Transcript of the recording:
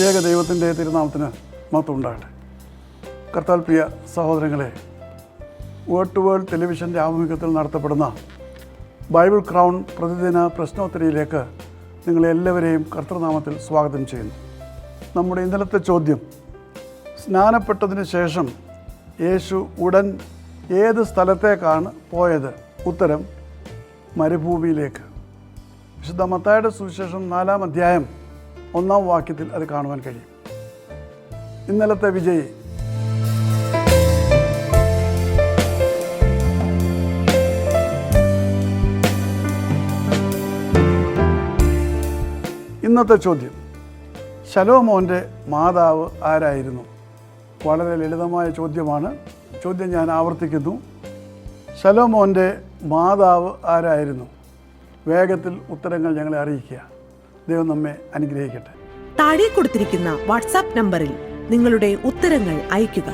ത്രിയേക ദൈവത്തിൻ്റെ തിരുനാമത്തിന് മഹത്വം ഉണ്ടാകട്ടെ. കർത്താൽ പ്രിയ സഹോദരങ്ങളെ, വേർഡ് ടു വേൾഡ് ടെലിവിഷൻ്റെ ആഭിമുഖ്യത്തിൽ നടത്തപ്പെടുന്ന ബൈബിൾ ക്രൗൺ പ്രതിദിന പ്രശ്നോത്തരിയിലേക്ക് നിങ്ങളെല്ലാവരെയും കർത്തൃനാമത്തിൽ സ്വാഗതം ചെയ്യുന്നു. നമ്മുടെ ഇന്നലത്തെ ചോദ്യം, സ്നാനപ്പെട്ടതിന് ശേഷം യേശു ഉടൻ ഏത് സ്ഥലത്തേക്കാണ് പോയത്? ഉത്തരം, മരുഭൂമിയിലേക്ക്. വിശുദ്ധ മത്തായിയുടെ സുവിശേഷം 4-ാം അധ്യായം 1-ാം വാക്യത്തിൽ അത് കാണുവാൻ കഴിയും. ഇന്നലത്തെ വിജയി ഇന്നത്തെ ചോദ്യം, ശലോമോൻ്റെ മാതാവ് ആരായിരുന്നു? വളരെ ലളിതമായ ചോദ്യമാണ്. ചോദ്യം ഞാൻ ആവർത്തിക്കുന്നു. ശലോമോൻ്റെ മാതാവ് ആരായിരുന്നു? വേഗത്തിൽ ഉത്തരങ്ങൾ ഞങ്ങളെ അറിയിക്കുക. ദൈവം നമ്മെ അനുഗ്രഹിക്കട്ടെ. താഴെ കൊടുത്തിരിക്കുന്ന വാട്സാപ്പ് നമ്പറിൽ നിങ്ങളുടെ ഉത്തരങ്ങൾ അയയ്ക്കുക.